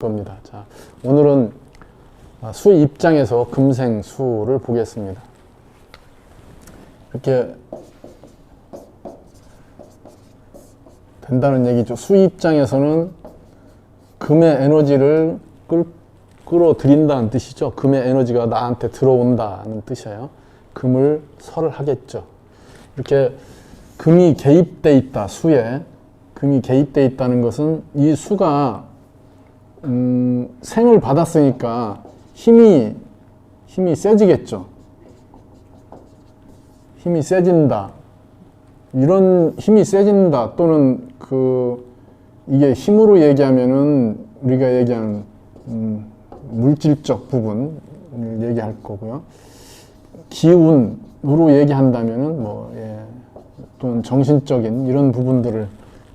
겁니다. 자, 오늘은 수 입장에서 금생수를 보겠습니다. 이렇게 된다는 얘기죠. 수 입장에서는 금의 에너지를 끌어들인다는 뜻이죠. 금의 에너지가 나한테 들어온다는 뜻이에요. 금을 설하겠죠. 이렇게 금이 개입돼 있다, 수에. 금이 개입돼 있다는 것은 이 수가 생을 받았으니까 힘이 세지겠죠. 힘이 세진다. 이런 힘이 세진다 또는 이게 힘으로 얘기하면은 우리가 얘기하는 물질적 부분을 얘기할 거고요. 기운으로 얘기한다면은 또는 정신적인 이런 부분들을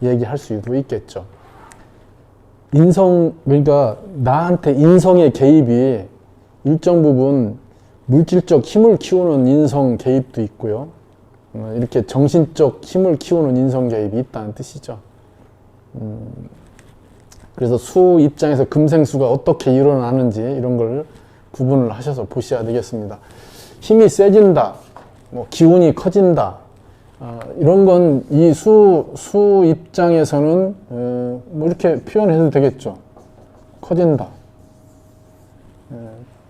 얘기할 수도 있겠죠. 그러니까 나한테 인성의 개입이 일정 부분 물질적 힘을 키우는 인성 개입도 있고요. 이렇게 정신적 힘을 키우는 인성 개입이 있다는 뜻이죠. 그래서 수 입장에서 금생수가 어떻게 일어나는지 이런 걸 구분을 하셔서 보셔야 되겠습니다. 힘이 세진다, 기운이 커진다, 이런 건 이 수 입장에서는 이렇게 표현해도 되겠죠. 커진다.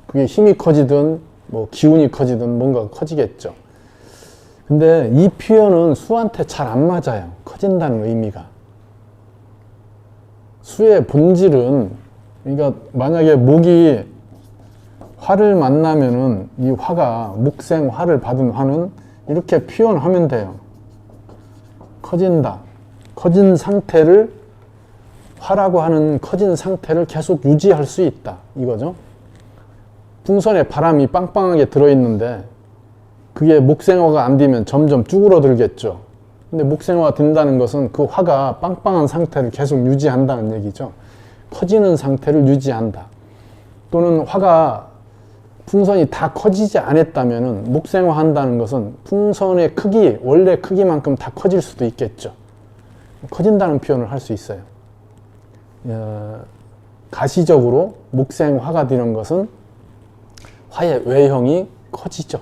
그게 힘이 커지든 기운이 커지든 뭔가 커지겠죠. 근데 이 표현은 수한테 잘 안 맞아요. 커진다는 의미가. 수의 본질은, 그러니까 만약에 목이 화를 만나면은 이 화가 목생화를 받은 화는 이렇게 표현하면 돼요. 커진다. 커진 상태를, 화라고 하는 커진 상태를 계속 유지할 수 있다. 이거죠. 풍선에 바람이 빵빵하게 들어있는데 그게 목생화가 안 되면 점점 쭈그러들겠죠. 근데 목생화가 된다는 것은 그 화가 빵빵한 상태를 계속 유지한다는 얘기죠. 커지는 상태를 유지한다. 또는 화가 풍선이 다 커지지 않았다면 목생화 한다는 것은 풍선의 크기, 원래 크기만큼 다 커질 수도 있겠죠. 커진다는 표현을 할 수 있어요. 가시적으로 목생화가 되는 것은 화의 외형이 커지죠.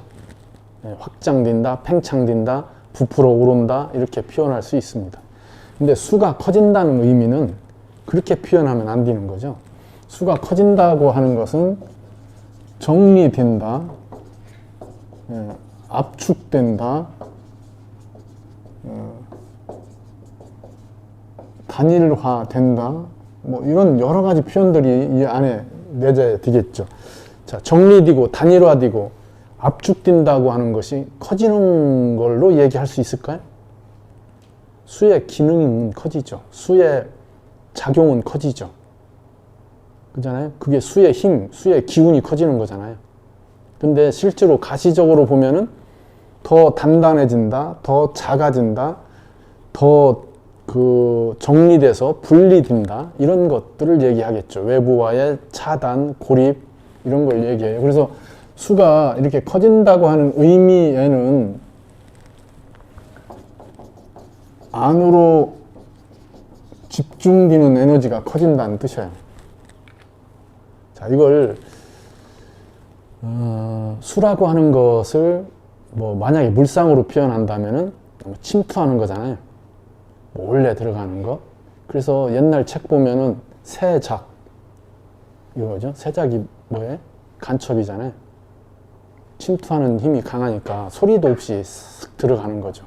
확장된다, 팽창된다, 부풀어 오른다 이렇게 표현할 수 있습니다. 근데 수가 커진다는 의미는 그렇게 표현하면 안 되는 거죠. 수가 커진다고 하는 것은 정리된다, 압축된다, 단일화된다, 이런 여러 가지 표현들이 이 안에 내재해 되겠죠. 자, 정리되고 단일화되고 압축된다고 하는 것이 커지는 걸로 얘기할 수 있을까요? 수의 기능은 커지죠. 수의 작용은 커지죠. 그잖아요. 그게 수의 힘, 수의 기운이 커지는 거잖아요. 근데 실제로 가시적으로 보면은 더 단단해진다, 더 작아진다, 더 정리돼서 분리된다, 이런 것들을 얘기하겠죠. 외부와의 차단, 고립, 이런 걸 얘기해요. 그래서 수가 이렇게 커진다고 하는 의미에는 안으로 집중되는 에너지가 커진다는 뜻이에요. 자, 이걸 수라고 하는 것을 만약에 물상으로 표현한다면은 침투하는 거잖아요. 몰래 들어가는 거. 그래서 옛날 책 보면은 세작, 이거죠. 세작이 뭐예요? 간첩이잖아요. 침투하는 힘이 강하니까 소리도 없이 쓱 들어가는 거죠.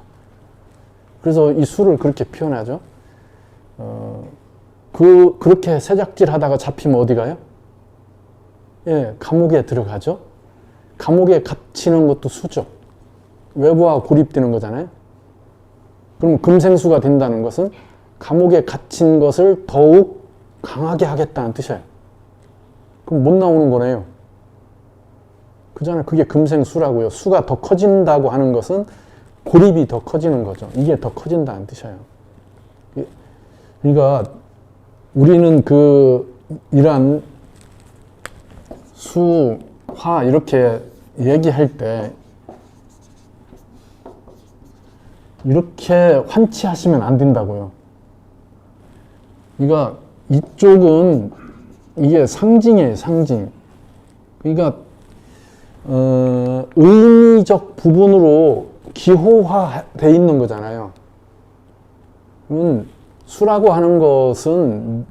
그래서 이 수를 그렇게 표현하죠. 그렇게 세작질 하다가 잡히면 어디 가요? 감옥에 들어가죠. 감옥에 갇히는 것도 수죠. 외부와 고립되는 거잖아요. 그럼 금생수가 된다는 것은 감옥에 갇힌 것을 더욱 강하게 하겠다는 뜻이에요. 그럼 못 나오는 거네요. 그잖아요. 그게 금생수라고요. 수가 더 커진다고 하는 것은 고립이 더 커지는 거죠. 이게 더 커진다는 뜻이에요. 그러니까 우리는 이러한 수, 화 이렇게 얘기할 때 이렇게 환치하시면 안 된다고요. 그러니까 이쪽은 이게 상징이에요, 상징. 그러니까 의미적 부분으로 기호화돼 있는 거잖아요. 수라고 하는 것은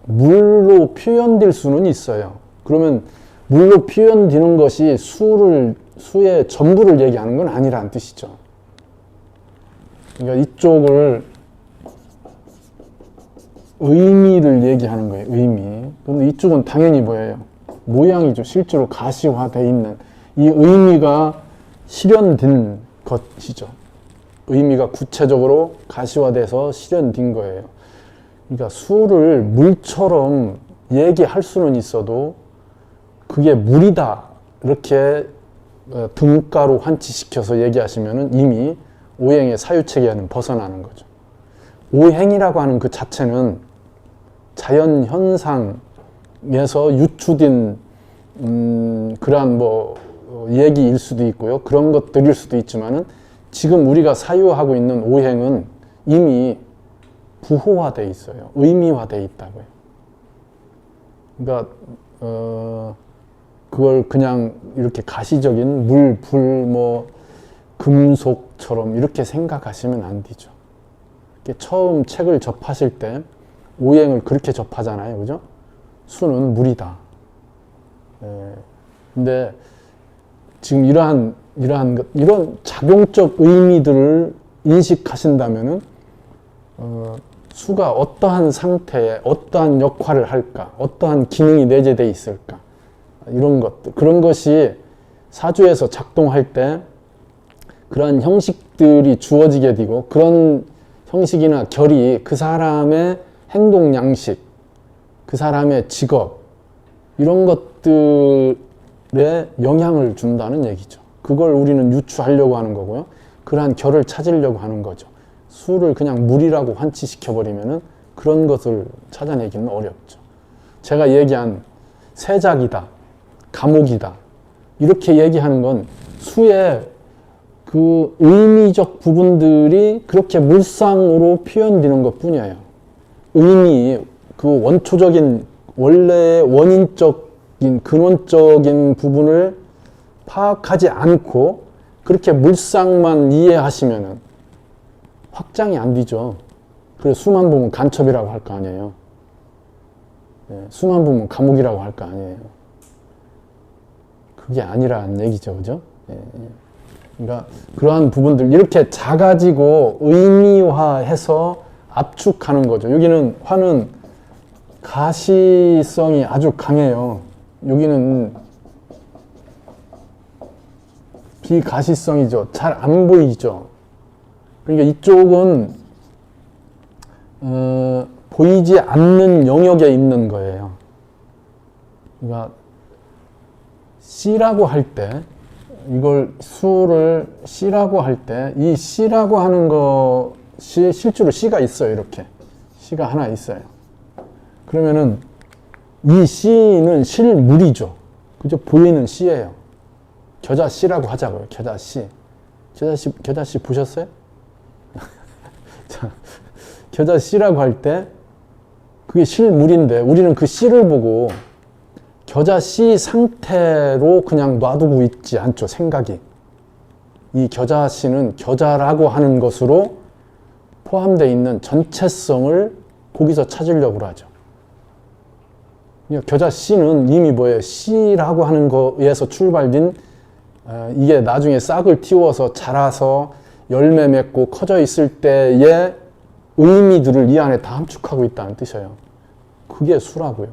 물로 표현될 수는 있어요. 그러면 물로 표현되는 것이 수의 전부를 얘기하는 건 아니라는 뜻이죠. 그러니까 이쪽을 의미를 얘기하는 거예요. 의미. 근데 이쪽은 당연히 뭐예요? 모양이죠. 실제로 가시화되어 있는 이 의미가 실현된 것이죠. 의미가 구체적으로 가시화돼서 실현된 거예요. 그러니까 수를 물처럼 얘기할 수는 있어도 그게 물이다 이렇게 등가로 환치시켜서 얘기하시면 이미 오행의 사유체계는 벗어나는 거죠. 오행이라고 하는 그 자체는 자연 현상에서 유추된 그러한 얘기일 수도 있고요. 그런 것들일 수도 있지만은 지금 우리가 사유하고 있는 오행은 이미 부호화되어 있어요. 의미화되어 있다고요. 그러니까 그걸 그냥 이렇게 가시적인 물, 불, 금속처럼 이렇게 생각하시면 안 되죠. 처음 책을 접하실 때 오행을 그렇게 접하잖아요. 그죠? 수는 물이다. 근데 지금 이런 작용적 의미들을 인식하신다면은 수가 어떠한 상태에 어떠한 역할을 할까, 어떠한 기능이 내재되어 있을까, 이런 것들, 그런 것이 사주에서 작동할 때 그런 형식들이 주어지게 되고 그런 형식이나 결이 그 사람의 행동 양식, 그 사람의 직업, 이런 것들에 영향을 준다는 얘기죠. 그걸 우리는 유추하려고 하는 거고요. 그러한 결을 찾으려고 하는 거죠. 수를 그냥 물이라고 환치시켜버리면은 그런 것을 찾아내기는 어렵죠. 제가 얘기한 세작이다, 감옥이다, 이렇게 얘기하는 건 수의 그 의미적 부분들이 그렇게 물상으로 표현되는 것 뿐이에요. 의미, 그 원초적인, 원래의 원인적인, 근원적인 부분을 파악하지 않고 그렇게 물상만 이해하시면은 확장이 안 되죠. 그래서 수만 보면 간첩이라고 할 거 아니에요. 수만 보면 감옥이라고 할 거 아니에요. 그게 아니라는 얘기죠. 그죠? 그러니까 그러한 부분들 이렇게 작아지고 의미화해서 압축하는 거죠. 여기는 화는 가시성이 아주 강해요. 여기는 비가시성이죠. 잘 안 보이죠. 그러니까 이쪽은 보이지 않는 영역에 있는 거예요. 그러니까 C라고 할 때, 이걸 수를 C라고 할 때, 이 C라고 하는 것이 실제로 C가 있어요. 이렇게 C가 하나 있어요. 그러면은 이 C는 실물이죠. 그죠? 보이는 C예요. 겨자 C라고 하자고요. 겨자 C. 겨자 C 보셨어요? 자, 겨자 C라고 할 때 그게 실물인데 우리는 그 C를 보고 겨자 씨 상태로 그냥 놔두고 있지 않죠. 생각이. 이 겨자 씨는 겨자라고 하는 것으로 포함되어 있는 전체성을 거기서 찾으려고 하죠. 겨자 씨는 이미 뭐예요? 씨라고 하는 거에서 출발된 이게 나중에 싹을 틔워서 자라서 열매 맺고 커져 있을 때의 의미들을 이 안에 다 함축하고 있다는 뜻이에요. 그게 수라고요.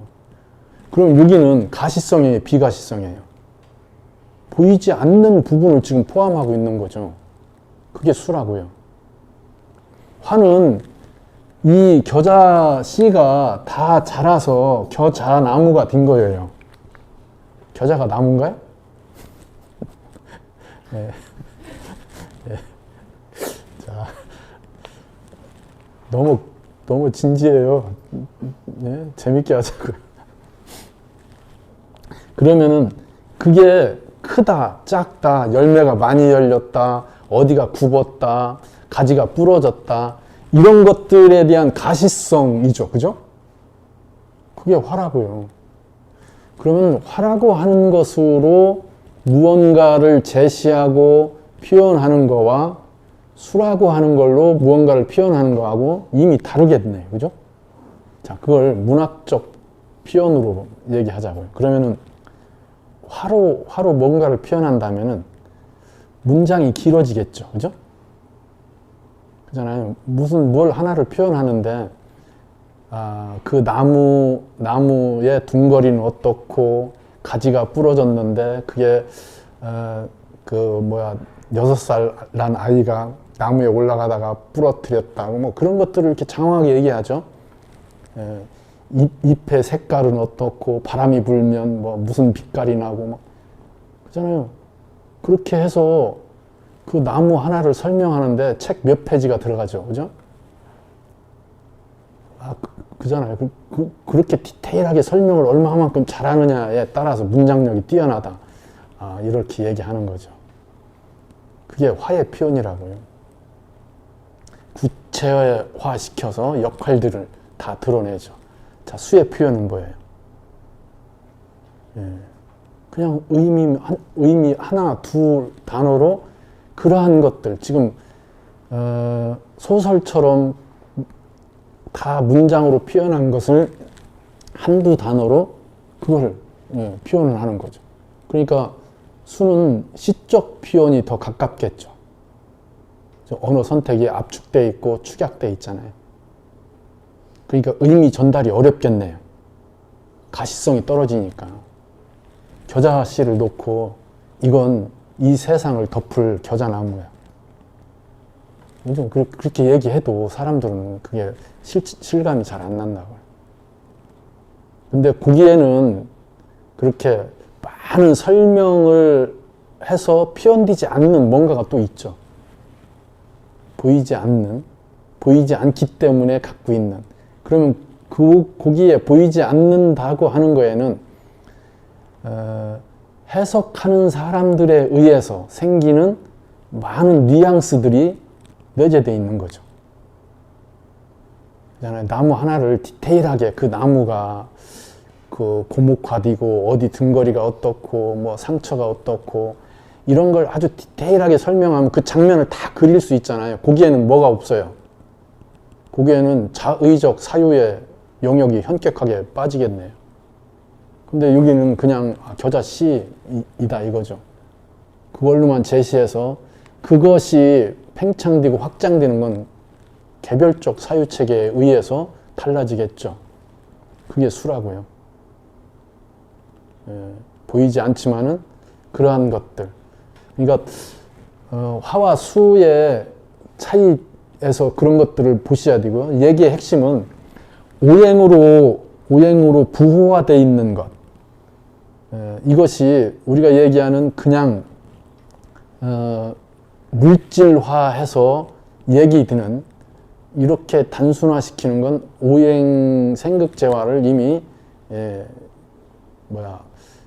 그럼 여기는 가시성이에요, 비가시성이에요? 보이지 않는 부분을 지금 포함하고 있는 거죠. 그게 수라고요. 화는 이 겨자 씨가 다 자라서 겨자나무가 된 거예요. 겨자가 나무인가요? 네. 네. 자, 너무 진지해요. 네? 재밌게 하자고요. 그러면은 그게 크다, 작다, 열매가 많이 열렸다, 어디가 굽었다, 가지가 부러졌다, 이런 것들에 대한 가시성이죠. 그죠? 그게 화라고요. 그러면 화라고 하는 것으로 무언가를 제시하고 표현하는 거와 수라고 하는 걸로 무언가를 표현하는 거하고 이미 다르겠네요. 그죠? 자, 그걸 문학적 표현으로 얘기하자고요. 그러면은 화로 뭔가를 표현한다면은 문장이 길어지겠죠. 그죠? 그잖아요. 뭘 하나를 표현하는데, 그 나무의 둥거리는 어떻고, 가지가 부러졌는데, 그게, 6살 난 아이가 나무에 올라가다가 부러뜨렸다고, 뭐 그런 것들을 이렇게 장황하게 얘기하죠. 잎의 색깔은 어떻고, 바람이 불면 뭐 무슨 빛깔이 나고, 뭐. 그잖아요. 그렇게 해서 그 나무 하나를 설명하는데 책 몇 페이지가 들어가죠. 그죠? 그잖아요. 그렇게 디테일하게 설명을 얼마만큼 잘하느냐에 따라서 문장력이 뛰어나다. 이렇게 얘기하는 거죠. 그게 화의 표현이라고요. 구체화시켜서 역할들을 다 드러내죠. 자, 수의 표현은 뭐예요? 그냥 의미 하나, 둘 단어로 그러한 것들, 지금, 소설처럼 다 문장으로 표현한 것을 한두 단어로 그걸 표현을 하는 거죠. 그러니까 수는 시적 표현이 더 가깝겠죠. 언어 선택이 압축되어 있고 축약되어 있잖아요. 그러니까 의미 전달이 어렵겠네요. 가시성이 떨어지니까. 겨자씨를 놓고 이건 이 세상을 덮을 겨자나무야. 그렇게 얘기해도 사람들은 그게 실감이 잘 안 난다고요. 근데 거기에는 그렇게 많은 설명을 해서 표현되지 않는 뭔가가 또 있죠. 보이지 않기 때문에 갖고 있는. 그러면 거기에 보이지 않는다고 하는 거에는 해석하는 사람들에 의해서 생기는 많은 뉘앙스들이 내재되어 있는 거죠. 나무 하나를 디테일하게 그 나무가 그 고목화되고 어디 등거리가 어떻고 뭐 상처가 어떻고 이런 걸 아주 디테일하게 설명하면 그 장면을 다 그릴 수 있잖아요. 거기에는 뭐가 없어요. 거기에는 자의적 사유의 영역이 현격하게 빠지겠네요. 근데 여기는 그냥 겨자씨이다 이거죠. 그걸로만 제시해서 그것이 팽창되고 확장되는 건 개별적 사유체계에 의해서 달라지겠죠. 그게 수라고요. 보이지 않지만은 그러한 것들. 그러니까 화와 수의 차이에서 그런 것들을 보셔야 되고요. 얘기의 핵심은 오행으로 부호화되어 있는 것. 이것이 우리가 얘기하는 그냥 물질화해서 얘기드는 이렇게 단순화시키는 건 오행 생극재화를 이미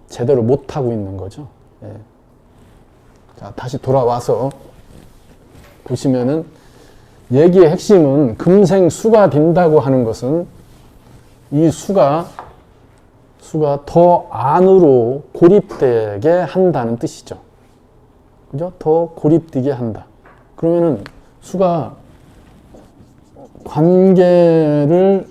제대로 못하고 있는 거죠. 자, 다시 돌아와서 보시면은 얘기의 핵심은 금생수가 된다고 하는 것은 이 수가 더 안으로 고립되게 한다는 뜻이죠. 그죠? 더 고립되게 한다. 그러면은 수가 관계를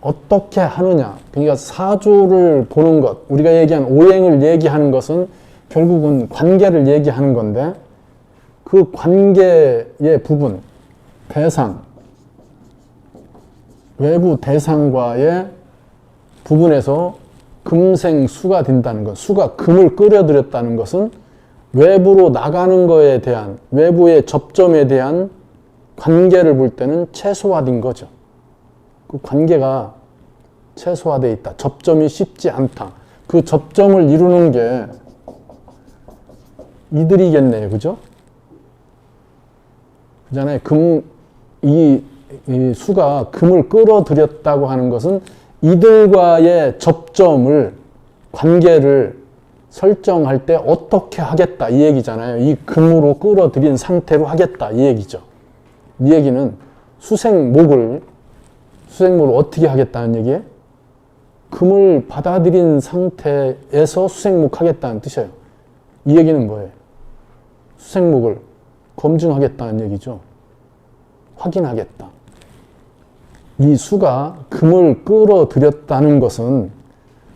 어떻게 하느냐. 그러니까 사조를 보는 것, 우리가 얘기한 오행을 얘기하는 것은 결국은 관계를 얘기하는 건데 그 관계의 부분, 대상, 외부 대상과의 부분에서 금생수가 된다는 것, 수가 금을 끌어들였다는 것은 외부로 나가는 거에 대한, 외부의 접점에 대한 관계를 볼 때는 최소화된 거죠. 그 관계가 최소화되어 있다. 접점이 쉽지 않다. 그 접점을 이루는 게 이들이겠네요. 그죠? 그잖아요. 이 수가 금을 끌어들였다고 하는 것은 이들과의 접점을, 관계를 설정할 때 어떻게 하겠다 이 얘기잖아요. 이 금으로 끌어들인 상태로 하겠다 이 얘기죠. 이 얘기는 수생목을 어떻게 하겠다는 얘기예요? 금을 받아들인 상태에서 수생목하겠다는 뜻이에요. 이 얘기는 뭐예요? 수생목을 검증하겠다는 얘기죠. 확인하겠다. 이 수가 금을 끌어들였다는 것은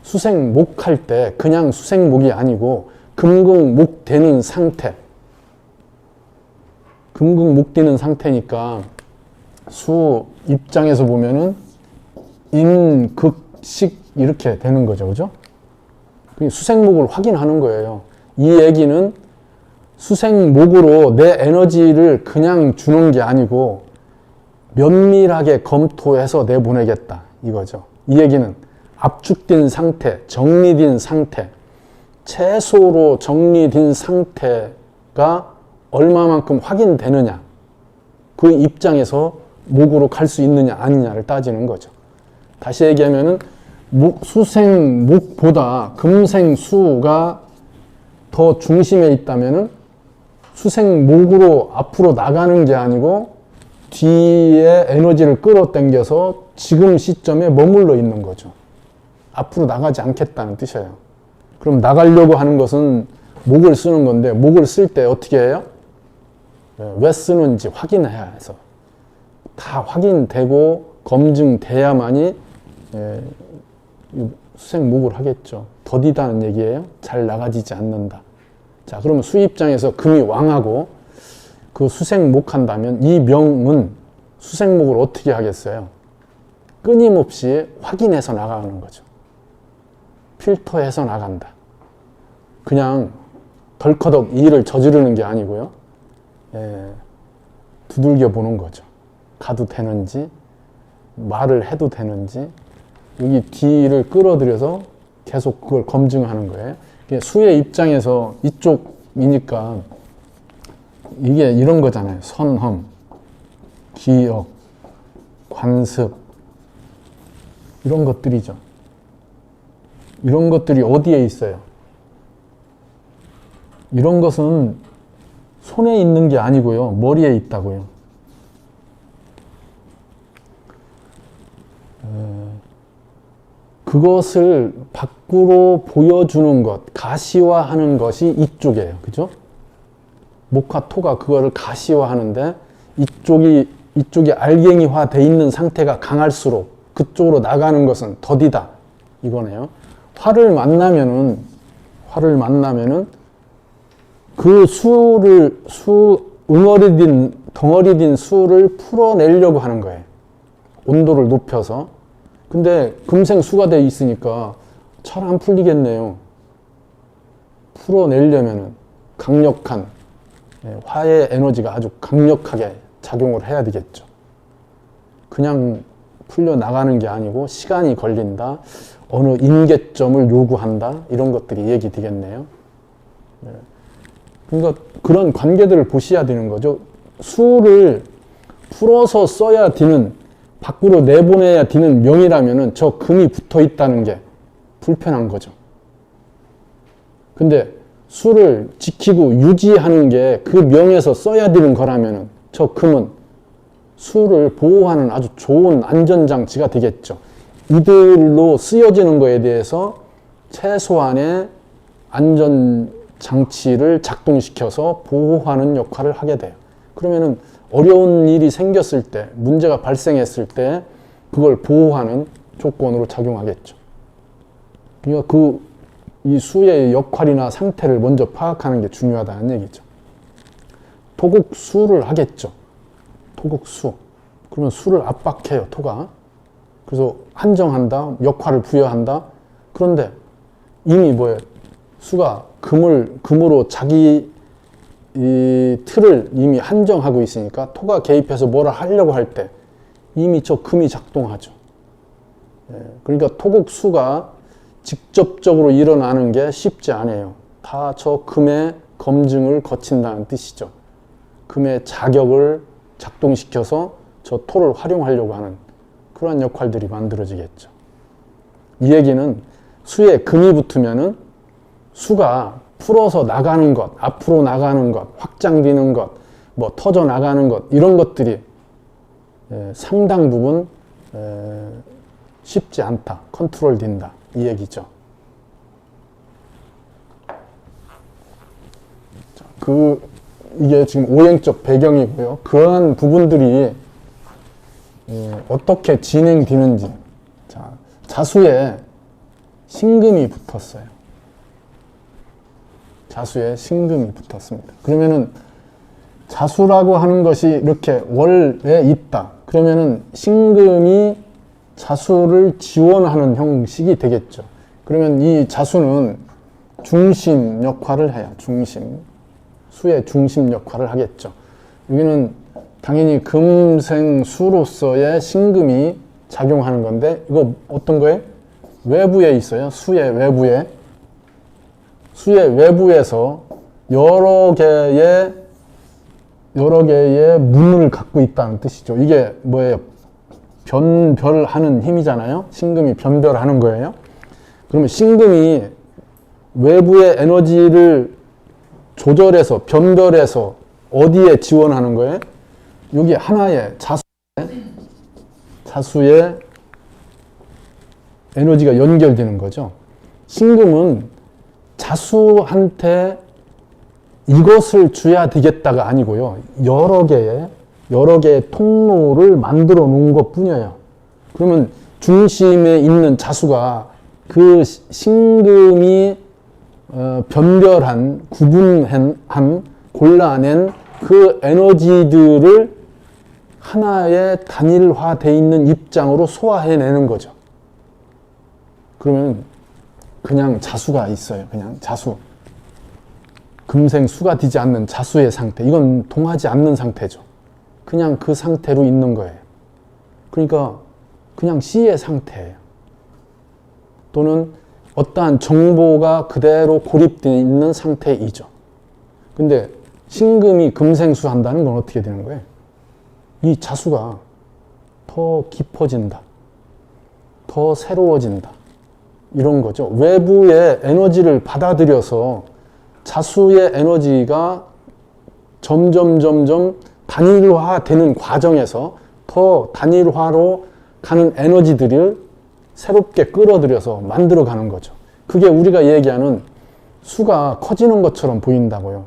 수생목할 때 그냥 수생목이 아니고 금극목 되는 상태. 금극목 되는 상태니까 수 입장에서 보면은 인극식 이렇게 되는 거죠. 그죠? 수생목을 확인하는 거예요. 이 얘기는 수생목으로 내 에너지를 그냥 주는 게 아니고 면밀하게 검토해서 내보내겠다. 이거죠. 이 얘기는 압축된 상태, 정리된 상태, 최소로 정리된 상태가 얼마만큼 확인되느냐. 그 입장에서 목으로 갈 수 있느냐 아니냐를 따지는 거죠. 다시 얘기하면은 수생목보다 금생수가 더 중심에 있다면은 수생목으로 앞으로 나가는 게 아니고 뒤에 에너지를 끌어당겨서 지금 시점에 머물러 있는 거죠. 앞으로 나가지 않겠다는 뜻이에요. 그럼 나가려고 하는 것은 목을 쓰는 건데 목을 쓸 때 어떻게 해요? 왜 쓰는지 확인해야 해서 다 확인되고 검증돼야만이 수생목을 하겠죠. 더디다는 얘기예요. 잘 나가지지 않는다. 자, 그러면 수 입장에서 금이 왕하고 그 수생목한다면 이 명은 수생목을 어떻게 하겠어요? 끊임없이 확인해서 나가는 거죠. 필터해서 나간다. 그냥 덜커덕 일을 저지르는 게 아니고요. 두들겨 보는 거죠. 가도 되는지, 말을 해도 되는지, 여기 뒤를 끌어들여서 계속 그걸 검증하는 거예요. 수의 입장에서 이쪽이니까 이게 이런 거잖아요. 선험, 기억, 관습 이런 것들이죠. 이런 것들이 어디에 있어요? 이런 것은 손에 있는 게 아니고요. 머리에 있다고요. 그것을 밖으로 보여주는 것, 가시화하는 것이 이쪽이에요. 그죠? 목화 토가 그거를 가시화하는데 이쪽이 알갱이화 돼 있는 상태가 강할수록 그쪽으로 나가는 것은 더디다. 이거네요. 화를 만나면은 그 덩어리 din 수를 풀어내려고 하는 거예요. 온도를 높여서. 근데 금생수가 돼 있으니까 잘 안 풀리겠네요. 풀어내려면은 강력한 화의 에너지가 아주 강력하게 작용을 해야 되겠죠. 그냥 풀려나가는 게 아니고 시간이 걸린다. 어느 임계점을 요구한다. 이런 것들이 얘기되겠네요. 그러니까 그런 관계들을 보셔야 되는 거죠. 수를 풀어서 써야 되는, 밖으로 내보내야 되는 명이라면은 저 금이 붙어 있다는 게 불편한 거죠. 근데 수를 지키고 유지하는 게 그 명에서 써야 되는 거라면은 저 금은 수를 보호하는 아주 좋은 안전장치가 되겠죠. 이들로 쓰여지는 거에 대해서 최소한의 안전장치를 작동시켜서 보호하는 역할을 하게 돼요. 그러면은 어려운 일이 생겼을 때, 문제가 발생했을 때 그걸 보호하는 조건으로 작용하겠죠. 그러니까 이 수의 역할이나 상태를 먼저 파악하는 게 중요하다는 얘기죠. 토국수를 하겠죠. 토국수. 그러면 수를 압박해요, 토가. 그래서 한정한다, 역할을 부여한다. 그런데 이미 뭐예요? 수가 금으로 자기 이 틀을 이미 한정하고 있으니까 토가 개입해서 뭐라 하려고 할 때 이미 저 금이 작동하죠. 그러니까 토국수가 직접적으로 일어나는 게 쉽지 않아요. 다 저 금의 검증을 거친다는 뜻이죠. 금의 자격을 작동시켜서 저 토를 활용하려고 하는 그러한 역할들이 만들어지겠죠. 이 얘기는 수에 금이 붙으면은 수가 풀어서 나가는 것, 앞으로 나가는 것, 확장되는 것, 뭐 터져 나가는 것, 이런 것들이 상당 부분 쉽지 않다. 컨트롤 된다. 이 얘기죠. 이게 지금 오행적 배경이고요. 그러한 부분들이 어떻게 진행되는지. 자, 자수에 신금이 붙었어요. 자수에 신금이 붙었습니다. 그러면은 자수라고 하는 것이 이렇게 월에 있다. 그러면은 신금이 자수를 지원하는 형식이 되겠죠. 그러면 이 자수는 중심 역할을 해요. 중심. 수의 중심 역할을 하겠죠. 여기는 당연히 금생수로서의 신금이 작용하는 건데, 이거 어떤 거예요? 외부에 있어요. 수의 외부에. 수의 외부에서 여러 개의 문을 갖고 있다는 뜻이죠. 이게 뭐예요? 변별하는 힘이잖아요. 신금이 변별하는 거예요. 그러면 신금이 외부의 에너지를 조절해서 변별해서 어디에 지원하는 거예요? 여기 하나의 자수의 에너지가 연결되는 거죠. 신금은 자수한테 이것을 줘야 되겠다가 아니고요. 여러 개의 통로를 만들어 놓은 것 뿐이에요. 그러면 중심에 있는 자수가 그 신금이 변별한, 구분한, 골라낸 그 에너지들을 하나의 단일화되어 있는 입장으로 소화해내는 거죠. 그러면 그냥 자수가 있어요. 그냥 자수. 금생수가 되지 않는 자수의 상태. 이건 동하지 않는 상태죠. 그냥 그 상태로 있는 거예요. 그러니까 그냥 C의 상태예요. 또는 어떠한 정보가 그대로 고립되어 있는 상태이죠. 근데 신금이 금생수 한다는 건 어떻게 되는 거예요? 이 자수가 더 깊어진다. 더 새로워진다. 이런 거죠. 외부의 에너지를 받아들여서 자수의 에너지가 점점 단일화되는 과정에서 더 단일화로 가는 에너지들을 새롭게 끌어들여서 만들어가는 거죠. 그게 우리가 얘기하는 수가 커지는 것처럼 보인다고요.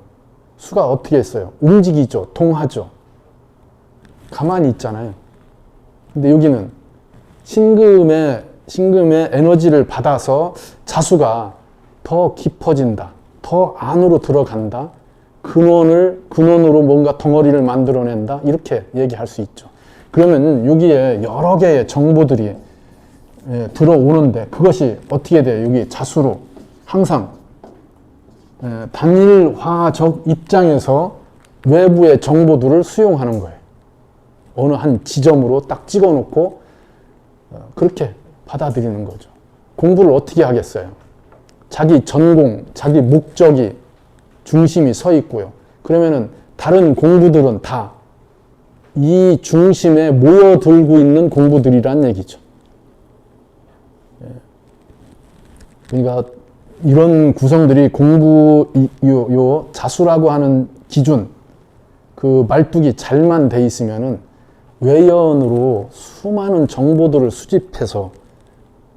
수가 어떻게 했어요? 움직이죠. 동하죠. 가만히 있잖아요. 근데 여기는 신금의 에너지를 받아서 자수가 더 깊어진다. 더 안으로 들어간다. 근원으로 뭔가 덩어리를 만들어낸다. 이렇게 얘기할 수 있죠. 그러면 여기에 여러 개의 정보들이 들어오는데 그것이 어떻게 돼요? 여기 자수로 항상 단일화적 입장에서 외부의 정보들을 수용하는 거예요. 어느 한 지점으로 딱 찍어놓고 그렇게 받아들이는 거죠. 공부를 어떻게 하겠어요? 자기 전공, 자기 목적이 중심이 서 있고요. 그러면은 다른 공부들은 다 이 중심에 모여들고 있는 공부들이란 얘기죠. 그러니까 이런 구성들이 요 자수라고 하는 기준, 그 말뚝이 잘만 돼 있으면은 외연으로 수많은 정보들을 수집해서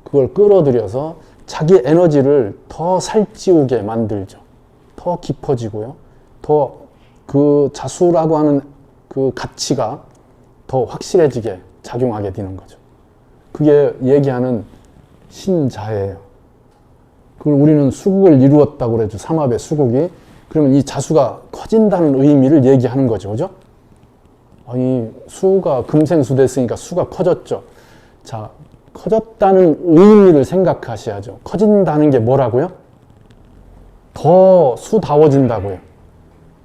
그걸 끌어들여서 자기 에너지를 더 살찌우게 만들죠. 더 깊어지고요. 더 그 자수라고 하는 그 가치가 더 확실해지게 작용하게 되는 거죠. 그게 얘기하는 신자예요. 그걸 우리는 수국을 이루었다고 그러죠. 삼합의 수국이. 그러면 이 자수가 커진다는 의미를 얘기하는 거죠. 그죠? 아니, 수가 금생수 됐으니까 수가 커졌죠. 자, 커졌다는 의미를 생각하셔야죠. 커진다는 게 뭐라고요? 더 수다워진다고요.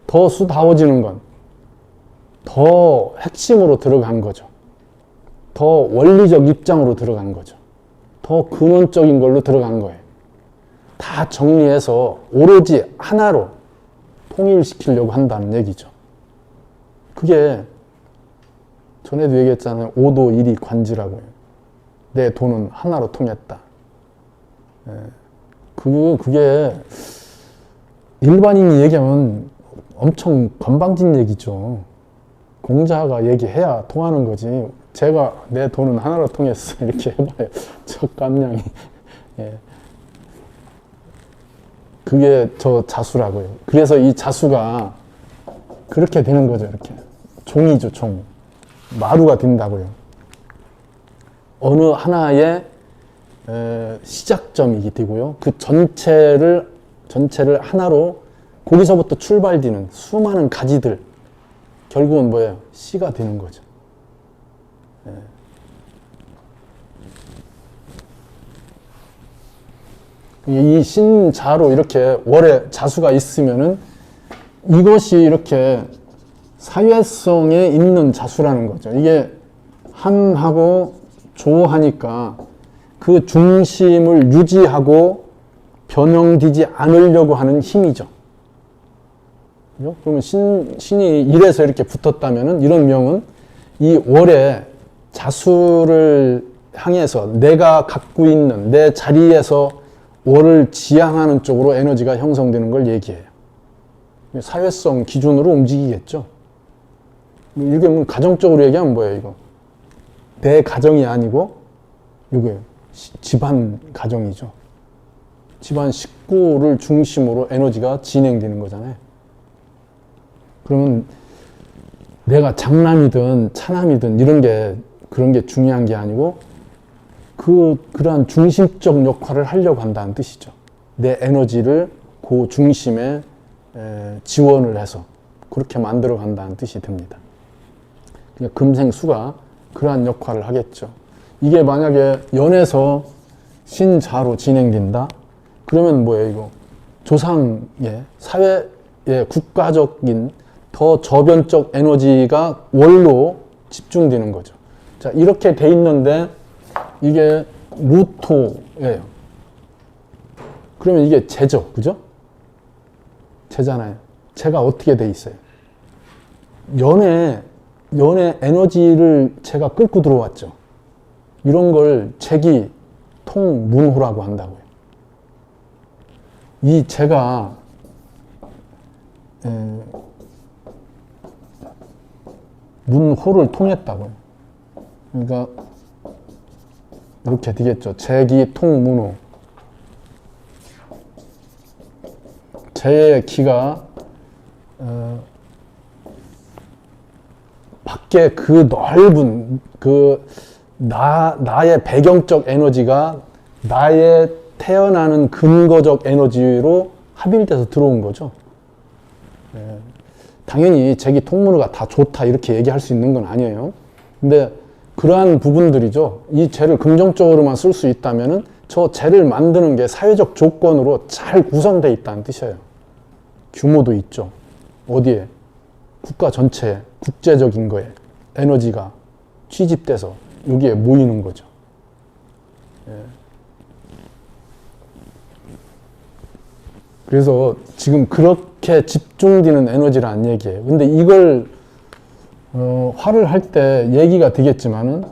더 수다워지는 건 더 핵심으로 들어간 거죠. 더 원리적 입장으로 들어간 거죠. 더 근원적인 걸로 들어간 거예요. 다 정리해서 오로지 하나로 통일시키려고 한다는 얘기죠. 그게 전에도 얘기했잖아요. 오도 일이 관지라고요. 내 돈은 하나로 통했다. 그게 일반인이 얘기하면 엄청 건방진 얘기죠. 공자가 얘기해야 통하는 거지. 제가 내 돈은 하나로 통했어 이렇게 해봐요. 저 깜냥이. 예. 그게 저 자수라고요. 그래서 이 자수가 그렇게 되는 거죠. 이렇게 종이죠, 종. 마루가 된다고요. 어느 하나의 시작점이기 되고요. 그 전체를 하나로 거기서부터 출발되는 수많은 가지들, 결국은 뭐예요? 씨가 되는 거죠. 이 신자로 이렇게 월에 자수가 있으면은 이것이 이렇게 사회성에 있는 자수라는 거죠. 이게 한하고 조하니까 그 중심을 유지하고 변형되지 않으려고 하는 힘이죠. 그러면 신이 이래서 이렇게 붙었다면은 이런 명은 이 월에 자수를 향해서 내가 갖고 있는 내 자리에서 월을 지향하는 쪽으로 에너지가 형성되는 걸 얘기해요. 사회성 기준으로 움직이겠죠. 이게 뭐 가정적으로 얘기하면 뭐예요, 이거? 내 가정이 아니고 이게 집안 가정이죠. 집안 식구를 중심으로 에너지가 진행되는 거잖아요. 그러면 내가 장남이든 차남이든 그런 게 중요한 게 아니고 그러한 중심적 역할을 하려고 한다는 뜻이죠. 내 에너지를 그 중심에 지원을 해서 그렇게 만들어 간다는 뜻이 됩니다. 그러니까 금생수가 그러한 역할을 하겠죠. 이게 만약에 연에서 신자로 진행된다? 그러면 뭐예요, 이거? 조상의, 사회의 국가적인 더 저변적 에너지가 월로 집중되는 거죠. 자, 이렇게 돼 있는데 이게 무토예요. 그러면 이게 재죠, 그죠? 재잖아요. 재가 어떻게 돼 있어요? 연의 에너지를 제가 끌고 들어왔죠. 이런 걸 재기 통문호라고 한다고요. 이 재가 문호를 통했다고요. 그러니까 이렇게 되겠죠. 재기 통문호. 재의 기가 밖에 그 넓은 나의 배경적 에너지가 나의 태어나는 근거적 에너지로 합일돼서 들어온 거죠. 당연히 재기 통문호가 다 좋다 이렇게 얘기할 수 있는 건 아니에요. 근데 그러한 부분들이죠. 이 재를 긍정적으로만 쓸 수 있다면은 저 재를 만드는 게 사회적 조건으로 잘 구성되어 있다는 뜻이에요. 규모도 있죠. 어디에? 국가 전체에, 국제적인 거에 에너지가 취집돼서 여기에 모이는 거죠. 그래서 지금 그렇게 집중되는 에너지라는 얘기예요. 근데 이걸 화를 할 때 얘기가 되겠지만은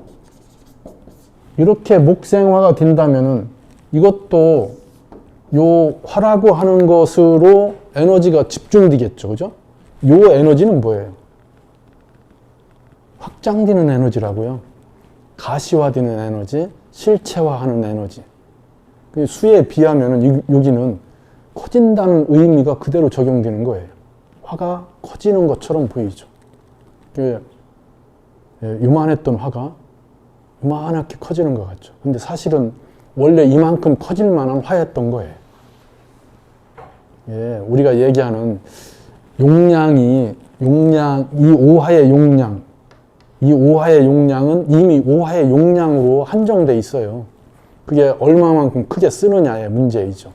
이렇게 목생화가 된다면은 이것도 요 화라고 하는 것으로 에너지가 집중되겠죠. 그죠? 요 에너지는 뭐예요? 확장되는 에너지라고요. 가시화되는 에너지, 실체화하는 에너지. 수에 비하면은 여기는 커진다는 의미가 그대로 적용되는 거예요. 화가 커지는 것처럼 보이죠. 요만했던 화가 요만하게 커지는 것 같죠. 근데 사실은 원래 이만큼 커질 만한 화였던 거예요. 우리가 얘기하는 이 오화의 용량, 이 오화의 용량은 이미 오화의 용량으로 한정돼 있어요. 그게 얼마만큼 크게 쓰느냐의 문제이죠.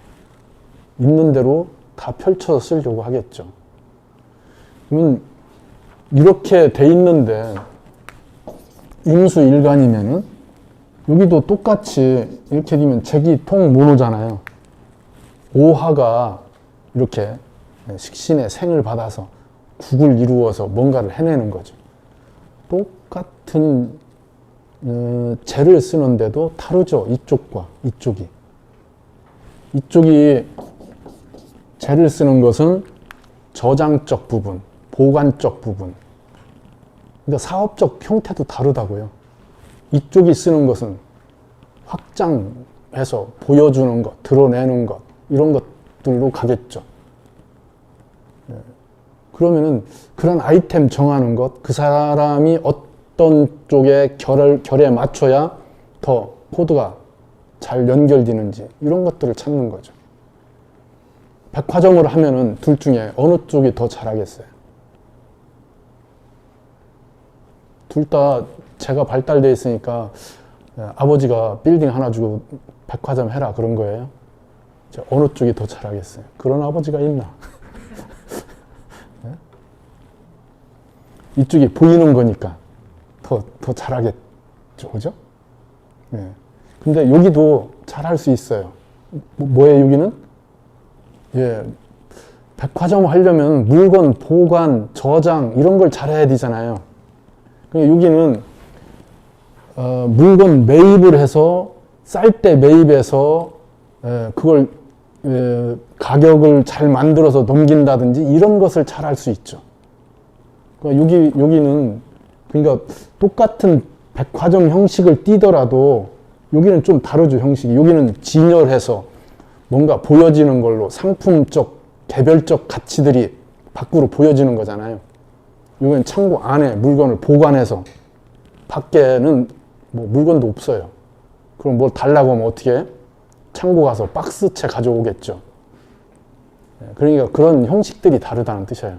있는 대로 다 펼쳐서 쓰려고 하겠죠. 그러면 이렇게 돼 있는데 임수일간이면은 여기도 똑같이 이렇게 되면 재기통문호잖아요. 오화가 이렇게 식신의 생을 받아서 국을 이루어서 뭔가를 해내는 거죠. 똑같은 재를 쓰는데도 다르죠. 이쪽과 이쪽이. 이쪽이 재를 쓰는 것은 저장적 부분, 보관적 부분. 그러니까 사업적 형태도 다르다고요. 이쪽이 쓰는 것은 확장해서 보여주는 것, 드러내는 것, 이런 것들로 가겠죠. 그러면은 그런 아이템 정하는 것, 그 사람이 어떤 쪽에 결에 맞춰야 더 코드가 잘 연결되는지 이런 것들을 찾는 거죠. 백화점으로 하면은 둘 중에 어느 쪽이 더 잘하겠어요? 둘 다 제가 발달돼 있으니까 아버지가 빌딩 하나 주고 백화점 해라 그런 거예요. 어느 쪽이 더 잘하겠어요? 그런 아버지가 있나? 네? 이쪽이 보이는 거니까 더 잘하겠죠, 그죠? 네. 근데 여기도 잘할 수 있어요. 뭐예요, 여기는? 예, 백화점 하려면 물건 보관, 저장 이런 걸 잘해야 되잖아요. 그러니까 여기는 물건 매입을 해서 쌀 때 매입해서 그걸 가격을 잘 만들어서 넘긴다든지 이런 것을 잘 할 수 있죠. 그러니까 여기는 그러니까 똑같은 백화점 형식을 띠더라도 여기는 좀 다르죠, 형식이. 여기는 진열해서 뭔가 보여지는 걸로 상품적, 개별적 가치들이 밖으로 보여지는 거잖아요. 여기는 창고 안에 물건을 보관해서 밖에는 뭐 물건도 없어요. 그럼 뭘 달라고 하면 어떻게 해? 창고 가서 박스채 가져오겠죠. 그러니까 그런 형식들이 다르다는 뜻이에요.